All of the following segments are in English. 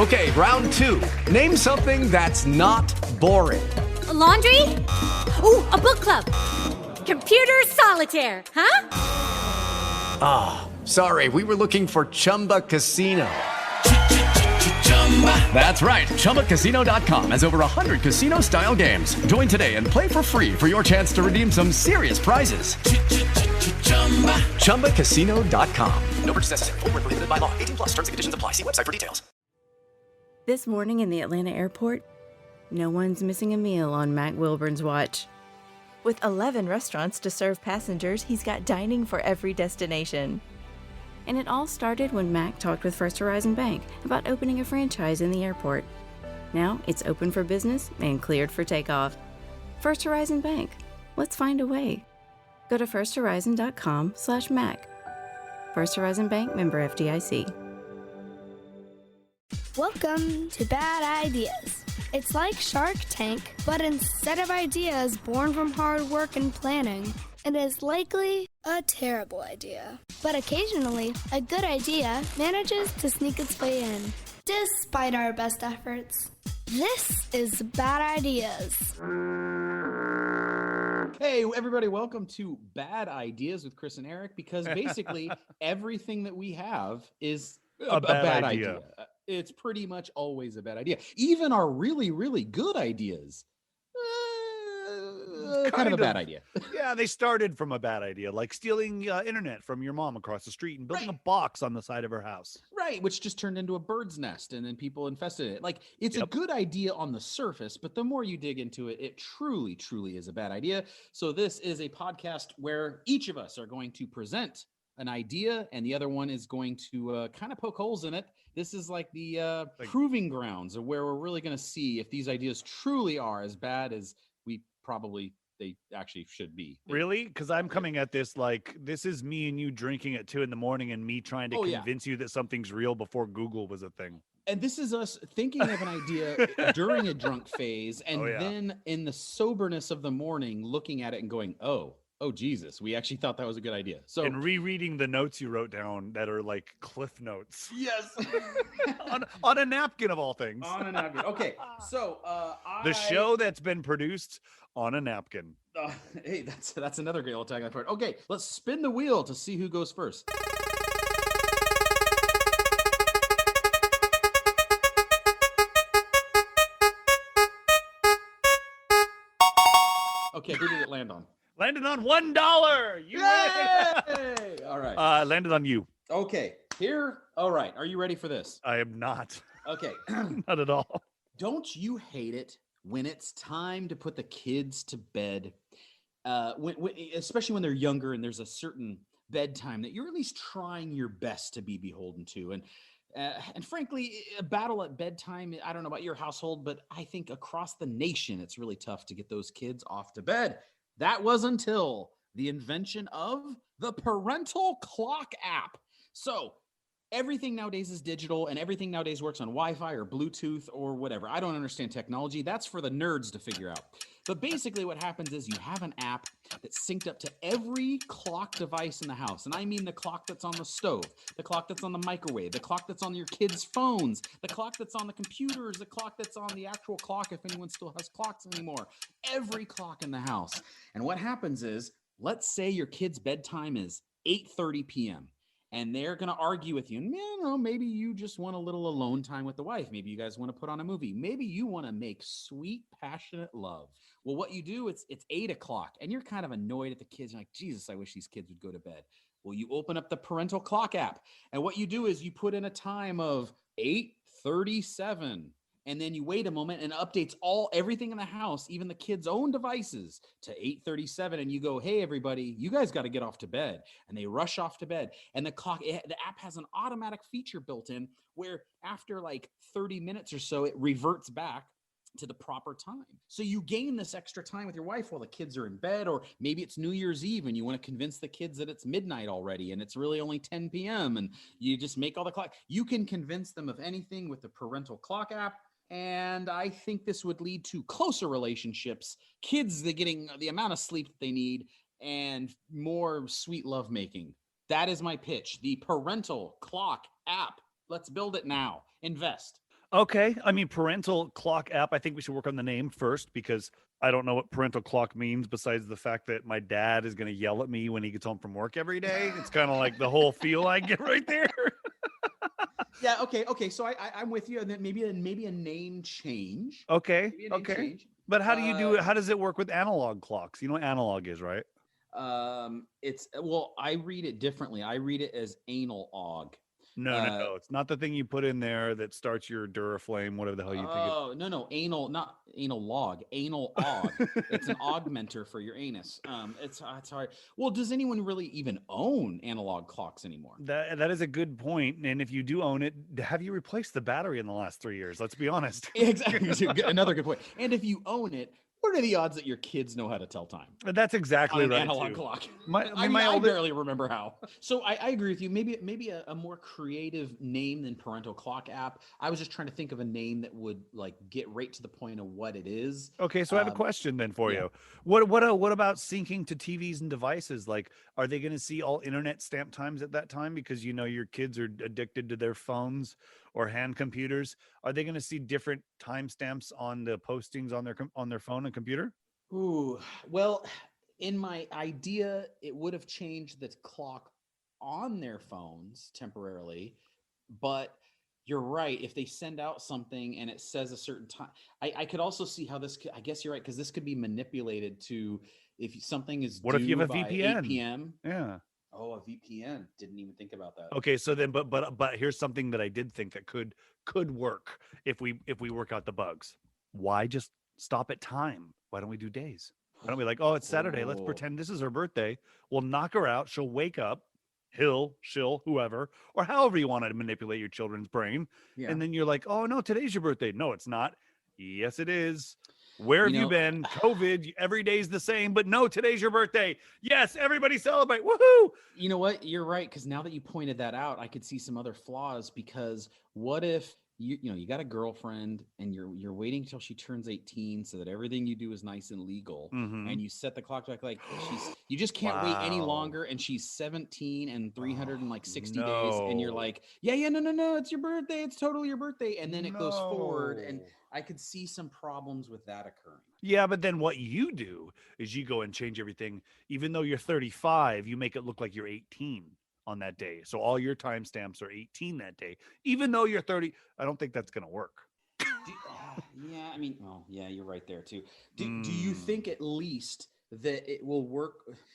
Okay, round two. Name something that's not boring. A laundry? Ooh, a book club. Computer solitaire, huh? Ah, sorry, we were looking for Chumba Casino. That's right, ChumbaCasino.com has over 100 casino-style games. Join today and play for free for your chance to redeem some serious prizes. ChumbaCasino.com. No purchase necessary. Void where prohibited by law. 18 plus terms and conditions apply. See website for details. This morning in the Atlanta airport, no one's missing a meal on Mac Wilburn's watch. With 11 restaurants to serve passengers, he's got dining for every destination. And it all started when Mac talked with First Horizon Bank about opening a franchise in the airport. Now it's open for business and cleared for takeoff. First Horizon Bank. Let's find a way. Go to firsthorizon.com/Mac. First Horizon Bank, member FDIC. Welcome to Bad Ideas. It's like Shark Tank, but instead of ideas born from hard work and planning, it is likely a terrible idea. But occasionally, a good idea manages to sneak its way in, despite our best efforts. This is Bad Ideas. Hey, everybody, welcome to Bad Ideas with Chris and Eric, because basically everything that we have is a bad idea. It's pretty much always a bad idea. Even our really, really good ideas, kind of a bad idea. Yeah, they started from a bad idea, like stealing internet from your mom across the street and building a box on the side of her house. Right, which just turned into a bird's nest, and then people infested it. Like, it's a good idea on the surface, but the more you dig into it, it truly, truly is a bad idea. So this is a podcast where each of us are going to present an idea, and the other one is going to kind of poke holes in it. This is like the proving grounds of where we're really going to see if these ideas truly are as bad as we probably they actually should be. Really? Because I'm coming at this like this is me and you drinking at 2 a.m. and me trying to convince you that something's real before Google was a thing. And this is us thinking of an idea during a drunk phase, and then in the soberness of the morning, looking at it and going, oh, Jesus, we actually thought that was a good idea. So, and rereading the notes you wrote down that are like cliff notes. Yes. on a napkin of all things. On a napkin. Okay. So the show that's been produced on a napkin. Hey, that's another great old tagline for it. Okay, let's spin the wheel to see who goes first. Okay, who did it land on? Landed on $1. You win. All right. Landed on you. Okay. Here. All right. Are you ready for this? I am not. Okay. Not at all. Don't you hate it when it's time to put the kids to bed? Especially when they're younger and there's a certain bedtime that you're at least trying your best to be beholden to. And frankly, a battle at bedtime, I don't know about your household, but I think across the nation, it's really tough to get those kids off to bed. That was until the invention of the parental clock app. So everything nowadays is digital, and everything nowadays works on Wi-Fi or Bluetooth or whatever. I don't understand technology. That's for the nerds to figure out. But basically what happens is you have an app that's synced up to every clock device in the house. And I mean the clock that's on the stove, the clock that's on the microwave, the clock that's on your kids' phones, the clock that's on the computers, the clock that's on the actual clock, if anyone still has clocks anymore. Every clock in the house. And what happens is, let's say your kid's bedtime is 8:30 p.m. and they're going to argue with you. And, maybe you just want a little alone time with the wife. Maybe you guys want to put on a movie. Maybe you want to make sweet, passionate love. Well, what you do, it's 8 o'clock, and you're kind of annoyed at the kids. You're like, Jesus, I wish these kids would go to bed. Well, you open up the parental clock app, and what you do is you put in a time of 8:37. And then you wait a moment and it updates everything in the house, even the kids' own devices, to 8:37. And you go, hey, everybody, you guys got to get off to bed. And they rush off to bed. And the app has an automatic feature built in where after like 30 minutes or so, it reverts back to the proper time. So you gain this extra time with your wife while the kids are in bed, or maybe it's New Year's Eve and you want to convince the kids that it's midnight already and it's really only 10 p.m. and you just make all the clock. You can convince them of anything with the parental clock app. And I think this would lead to closer relationships, kids that getting the amount of sleep that they need, and more sweet lovemaking. That is my pitch. The parental clock app. Let's build it now. Invest. Okay. I mean, parental clock app, I think we should work on the name first because I don't know what parental clock means besides the fact that my dad is going to yell at me when he gets home from work every day. It's kind of like the whole feel I get right there. Yeah. Okay. So I'm with you. And then maybe a name change. Okay. Maybe a name change. But how do you do it? How does it work with analog clocks? You know what analog is, right? I read it differently. I read it as anal-og. No. It's not the thing you put in there that starts your Duraflame, whatever the hell you think. Oh, no. Anal, not anal log, anal-og. It's an augmenter for your anus. It's hard. Well, does anyone really even own analog clocks anymore? That is a good point. And if you do own it, have you replaced the battery in the last 3 years? Let's be honest. Exactly. Another good point. And if you own it, what are the odds that your kids know how to tell time? That's exactly right. Analog clock. I barely remember how. So I agree with you. Maybe a more creative name than parental clock app. I was just trying to think of a name that would like get right to the point of what it is. Okay, so I have a question then for you. What about syncing to TVs and devices? Like, are they going to see all internet stamp times at that time because you know your kids are addicted to their phones or hand computers? Are they going to see different timestamps on the postings on their phone and computer? Ooh, well, in my idea, it would have changed the clock on their phones temporarily, but you're right. If they send out something and it says a certain time, I could also see how this could, I guess you're right, because this could be manipulated to if something is what if you have a by VPN? 8 p.m. Yeah. Oh, a VPN. Didn't even think about that. Okay, so then, but here's something that I did think that could work if we work out the bugs. Why just stop at time? Why don't we do days? Why don't we like, oh, it's Saturday. Let's pretend this is her birthday. We'll knock her out. She'll wake up. She'll, whoever, or however you want to manipulate your children's brain. Yeah. And then you're like, oh no, today's your birthday. No, it's not. Yes, it is. Where have you been? COVID, every day's the same, but no, today's your birthday. Yes, everybody celebrate. Woohoo! You know what? You're right, because now that you pointed that out, I could see some other flaws, because what if you got a girlfriend and you're waiting till she turns 18 so that everything you do is nice and legal, and you set the clock back like you just can't wait any longer, and she's 17 and 360 days, and you're like, no, it's your birthday, it's totally your birthday, and then it goes forward, and I could see some problems with that occurring. Yeah, but then what you do is you go and change everything. Even though you're 35, you make it look like you're 18 on that day. So all your timestamps are 18 that day, even though you're 30. I don't think that's going to work. You're right there too. Do you think at least that it will work?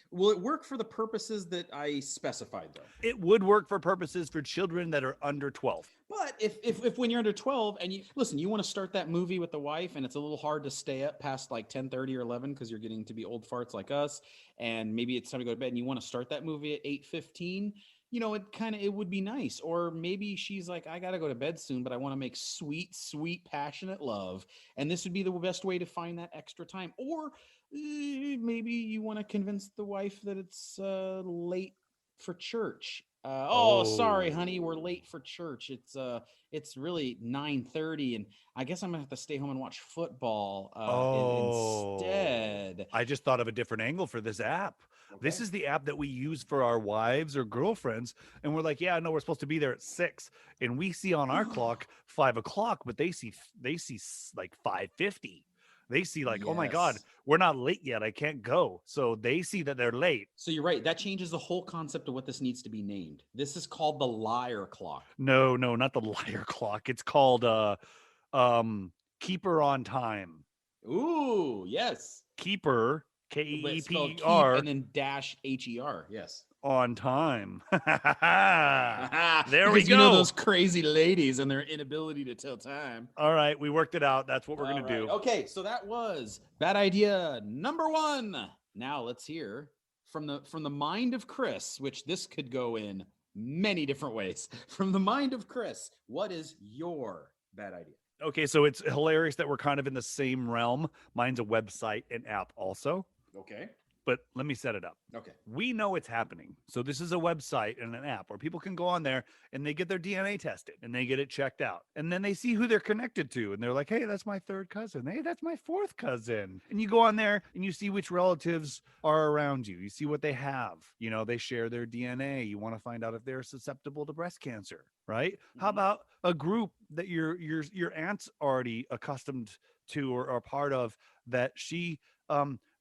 Will it work for the purposes that I specified though? It would work for purposes for children that are under 12. But if when you're under 12 and you want to start that movie with the wife and it's a little hard to stay up past like 10:30 or 11 because you're getting to be old farts like us, and maybe it's time to go to bed and you want to start that movie at 8:15, it would be nice. Or maybe she's like, I got to go to bed soon, but I want to make sweet, sweet, passionate love. And this would be the best way to find that extra time. Or maybe you want to convince the wife that it's late for church. Sorry, honey, we're late for church. It's really 9:30, and I guess I'm gonna have to stay home and watch football instead. I just thought of a different angle for this app. Okay. This is the app that we use for our wives or girlfriends, and we're like, yeah, no, we're supposed to be there at 6, and we see on our clock 5 o'clock, but they see like 5:50. They see like, yes. Oh my God, we're not late yet. I can't go. So they see that they're late. So you're right. That changes the whole concept of what this needs to be named. This is called the liar clock. No, not the liar clock. It's called Keeper on Time. Ooh, yes. Keeper, Keeper, and then -HER. Yes. On time. There we go. You know those crazy ladies and their inability to tell time. All right, we worked it out. That's what we're going to do. Okay, so that was bad idea number 1. Now let's hear from the mind of Chris, which this could go in many different ways. From the mind of Chris, what is your bad idea? Okay, so it's hilarious that we're kind of in the same realm. Mine's a website and app also. Okay. But let me set it up. Okay. We know it's happening. So this is a website and an app where people can go on there and they get their DNA tested and they get it checked out. And then they see who they're connected to. And they're like, hey, that's my 3rd cousin. Hey, that's my 4th cousin. And you go on there and you see which relatives are around you. You see what they have. They share their DNA. You want to find out if they're susceptible to breast cancer. right? How about a group that your aunt's already accustomed to or are part of, that she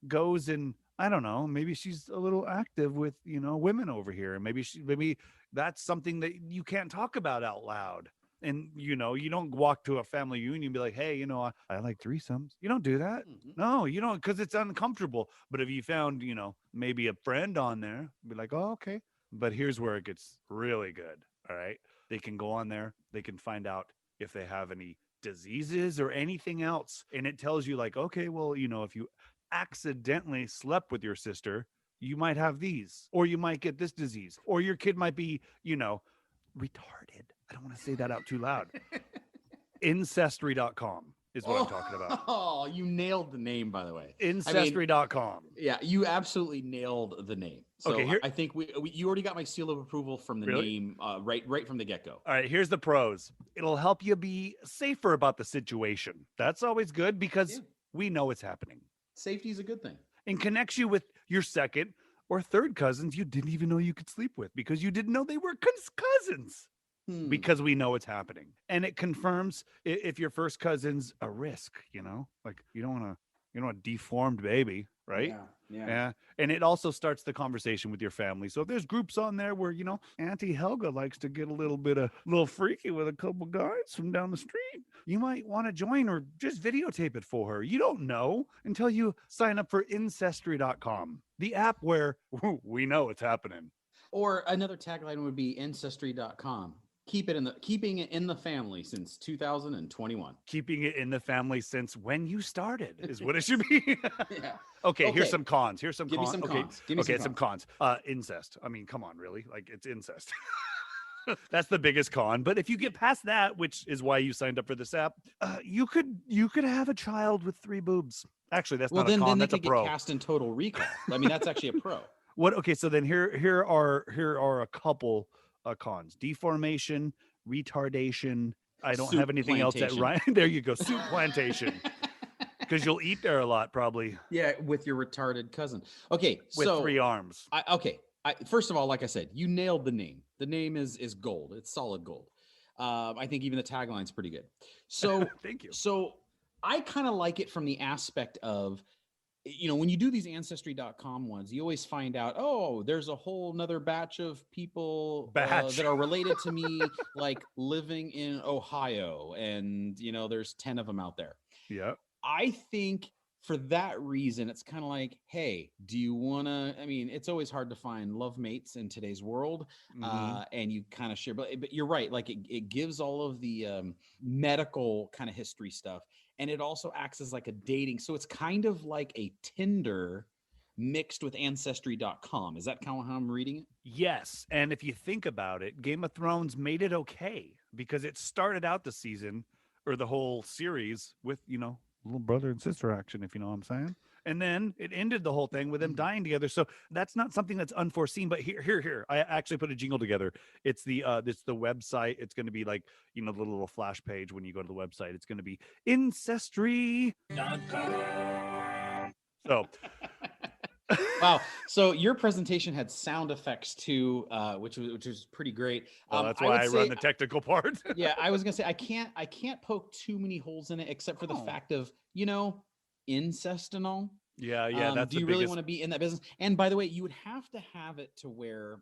goes and, I don't know, maybe she's a little active with, women over here, and maybe that's something that you can't talk about out loud. And you don't walk to a family reunion and be like, hey, I like threesomes. You don't do that. No, you don't, because it's uncomfortable. But if you found, maybe a friend on there, be like, oh, okay. But here's where it gets really good. All right. They can go on there. They can find out if they have any diseases or anything else. And it tells you like, okay, well, if you accidentally slept with your sister, you might have these, or you might get this disease, or your kid might be, retarded. I don't want to say that out too loud. Ancestry.com is what I'm talking about. Oh, you nailed the name, by the way. Ancestry.com. Yeah, you absolutely nailed the name. So Okay, here, I think you already got my seal of approval from the name right from the get-go. All right, here's the pros. It'll help you be safer about the situation. That's always good because we know it's happening. Safety is a good thing. And connects you with your second or third cousins you didn't even know you could sleep with because you didn't know they were cousins. Because we know it's happening. And it confirms if your first cousin's a risk, like you don't want a deformed baby, right? Yeah. And it also starts the conversation with your family. So if there's groups on there where, Auntie Helga likes to get a little freaky with a couple guys from down the street, you might want to join or just videotape it for her. You don't know until you sign up for Ancestry.com, the app where we know it's happening. Or another tagline would be Ancestry.com. Keeping it in the family since 2021. Keeping it in the family since when you started is what it should be. Yeah. Okay, here's some cons. Give me some cons. Some cons. Incest. I mean, come on, really? Like, it's incest. That's the biggest con. But if you get past that, which is why you signed up for this app, you could have a child with 3 boobs. Actually, that's not a con. That's a pro. Get cast in Total Recall. I mean, that's actually a pro. What? Okay, so then here are a couple cons: deformation, retardation. I don't have anything else that right. There you go, soup plantation. Because you'll eat there a lot, probably. Yeah, with your retarded cousin. Okay, with 3 arms. First of all, like I said, you nailed the name. The name is gold. It's solid gold. I think even the tagline's pretty good. So thank you. So I kind of like it from the aspect of, when you do these Ancestry.com ones, you always find out, oh, there's a whole nother batch of people that are related to me, like living in Ohio. And, there's 10 of them out there. Yeah. I think for that reason, it's kind of like, hey, do you want to, it's always hard to find love mates in today's world. And you kind of share, but you're right. Like it gives all of the medical kind of history stuff. And it also acts as like a dating. So it's kind of like a Tinder mixed with Ancestry.com. Is that kind of how I'm reading it? Yes. And if you think about it, Game of Thrones made it okay because it started out the season or the whole series with, little brother and sister action, if you know what I'm saying. And then it ended the whole thing with them dying together. So that's not something that's unforeseen. But here, I actually put a jingle together. It's the website. It's going to be like, the little flash page when you go to the website. It's going to be Ancestry.com. So. Wow. So your presentation had sound effects too, which was pretty great. That's why I run the technical part. Yeah, I was gonna say I can't poke too many holes in it except for the fact of incest and all. Yeah. That's do you really want to be in that business? And by the way, you would have to have it to where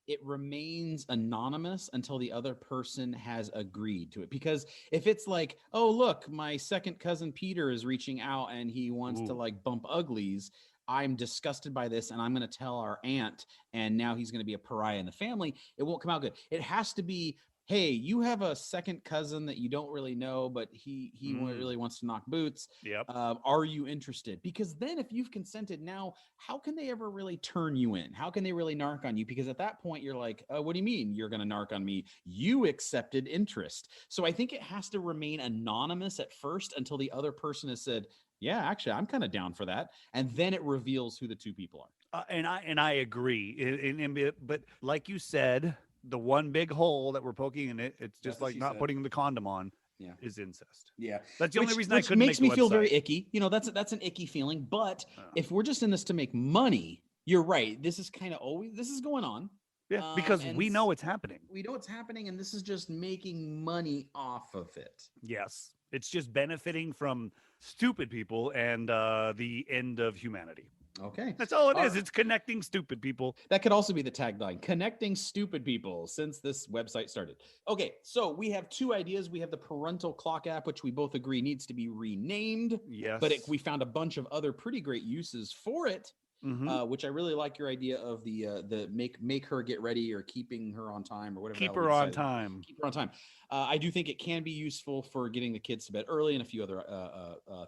it remains anonymous until the other person has agreed to it. Because if it's like, oh look, my second cousin Peter is reaching out and he wants to like bump uglies. I'm disgusted by this and I'm going to tell our aunt and now he's going to be a pariah in the family. It won't come out good. It has to be, hey, you have a second cousin that you don't really know, but he really wants to knock boots. Yep. Are you interested? Because then if you've consented now, how can they ever really turn you in? How can they really narc on you? Because at that point you're like, what do you mean you're going to narc on me? You accepted interest. So I think it has to remain anonymous at first until the other person has said, yeah, actually, I'm kind of down for that. And then it reveals who the two people are. And I agree. But like you said, the one big hole that we're poking in it, it's just like not putting the condom on. Yeah, is incest. Yeah, that's the only reason I couldn't. Makes me feel very icky. That's an icky feeling. But if we're just in this to make money, you're right. This is kind of always going on. Yeah, because and we know it's happening. We know it's happening, and this is just making money off of it. Yes, it's just benefiting from stupid people and the end of humanity. Okay. That's all it is. right. It's connecting stupid people. That could also be the tagline, connecting stupid people since this website started. Okay, so we have two ideas. We have the parental clock app, which we both agree needs to be renamed. Yes. But we found a bunch of other pretty great uses for it, which I really like your idea of the make her get ready or keeping her on time or whatever. Keep her on time. Keep her on time. I do think it can be useful for getting the kids to bed early and a few other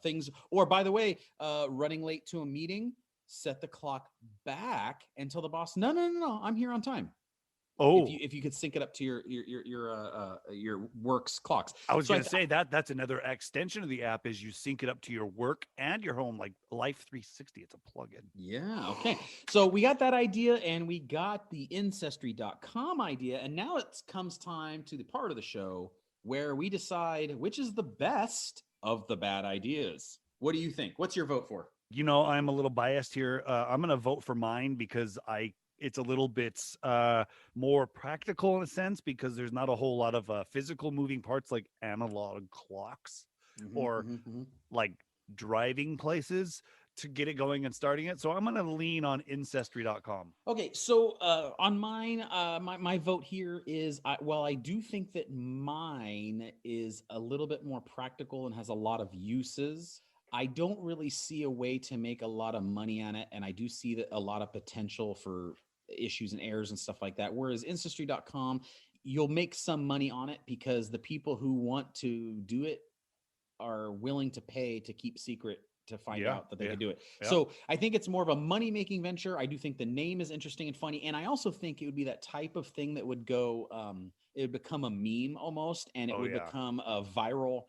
things. Or by the way, running late to a meeting, set the clock back and tell the boss, no, I'm here on time. Oh, if you could sync it up to your work's clocks. I was going to say that's another extension of the app is you sync it up to your work and your home, like Life 360. It's a plugin. Yeah. Okay. So we got that idea and we got the Ancestry.com idea. And now it comes time to the part of the show where we decide which is the best of the bad ideas. What do you think? What's your vote for? You know, I'm a little biased here. I'm going to vote for mine because it's a little bit more practical in a sense because there's not a whole lot of physical moving parts like analog clocks or like driving places to get it going and starting it. So I'm going to lean on Ancestry.com. Okay. So on mine, my vote here is, while I do think that mine is a little bit more practical and has a lot of uses, I don't really see a way to make a lot of money on it. And I do see that a lot of potential for issues and errors and stuff like that. Whereas Ancestry.com, you'll make some money on it because the people who want to do it are willing to pay to keep secret to find out that they can do it. Yeah. So I think it's more of a money-making venture. I do think the name is interesting and funny. And I also think it would be that type of thing that would go, it would become a meme almost, and it would become a viral.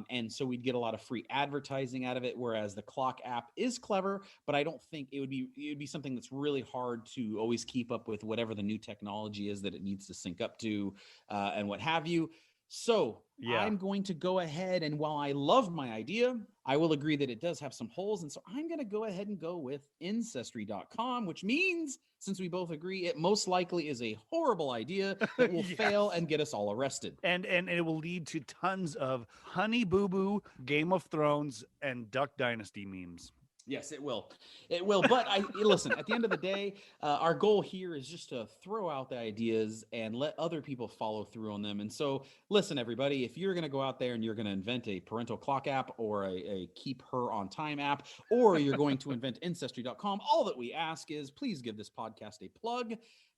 And so we'd get a lot of free advertising out of it. Whereas the clock app is clever, but I don't think it would be something that's really hard to always keep up with whatever the new technology is that it needs to sync up to and what have you. So I'm going to go ahead, and while I love my idea, I will agree that it does have some holes. And so I'm going to go ahead and go with Ancestry.com, which means, since we both agree, it most likely is a horrible idea that will fail and get us all arrested. And it will lead to tons of Honey Boo Boo, Game of Thrones, and Duck Dynasty memes. Yes, it will. It will. But listen, at the end of the day, our goal here is just to throw out the ideas and let other people follow through on them. And so listen, everybody, if you're going to go out there and you're going to invent a parental clock app or a keep her on time app, or you're going to invent Ancestry.com, all that we ask is please give this podcast a plug.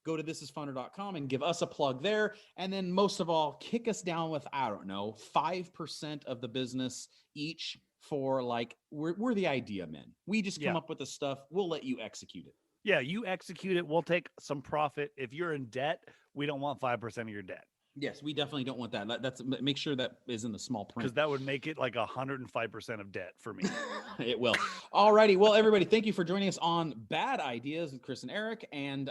Go to thisisfunner.com and give us a plug there. And then most of all, kick us down with, 5% of the business each for we're the idea men. We just come up with the stuff. We'll let you execute it. Yeah, you execute it. We'll take some profit. If you're in debt, we don't want 5% of your debt. Yes, we definitely don't want that. That's make sure that is in the small print. Because that would make it like 105% of debt for me. It will. All righty. Well, everybody, thank you for joining us on Bad Ideas with Chris and Eric. And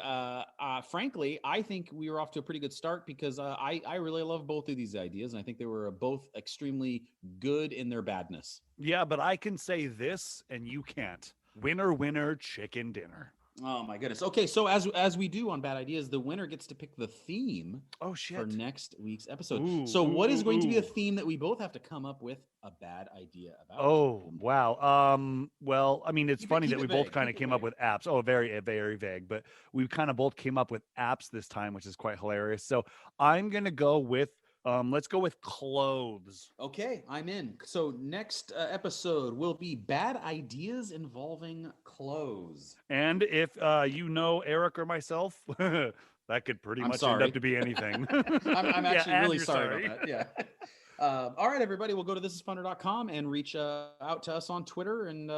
frankly, I think we were off to a pretty good start because I really love both of these ideas. And I think they were both extremely good in their badness. Yeah, but I can say this and you can't. Winner, winner, chicken dinner. Oh my goodness. Okay, so as we do on Bad Ideas, the winner gets to pick the theme for next week's episode. What is going to be a theme that we both have to come up with a bad idea about? Oh, wow. Well, I mean, it's funny that we both kind of came up with apps. Oh, very, very vague, but we kind of both came up with apps this time, which is quite hilarious. So I'm going to go with let's go with clothes. Okay, I'm in. So next episode will be bad ideas involving clothes. And if you know Eric or myself, that could pretty much end up to be anything. I'm actually really sorry about that. Yeah. All right, everybody, we'll go to thisisfunner.com and reach out to us on Twitter and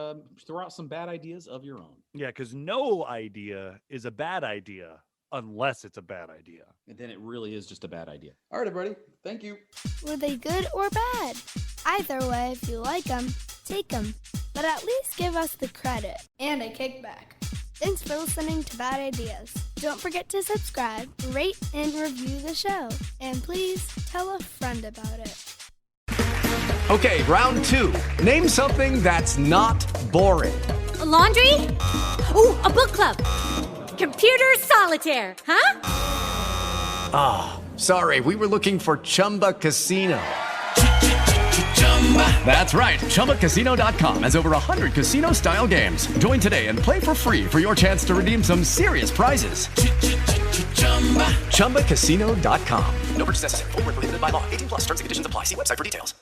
throw out some bad ideas of your own. Yeah, because no idea is a bad idea. Unless it's a bad idea. And then it really is just a bad idea. All right, everybody. Thank you. Were they good or bad? Either way, if you like them, take them. But at least give us the credit and a kickback. Thanks for listening to Bad Ideas. Don't forget to subscribe, rate, and review the show. And please tell a friend about it. Okay, round 2. Name something that's not boring. A laundry? Ooh, a book club. Computer solitaire, huh? Ah, sorry, we were looking for Chumba Casino. That's right. ChumbaCasino.com has over 100 casino-style games. Join today and play for free for your chance to redeem some serious prizes. ChumbaCasino.com. No purchase necessary. Void where prohibited by law. 18+ terms and conditions apply. See website for details.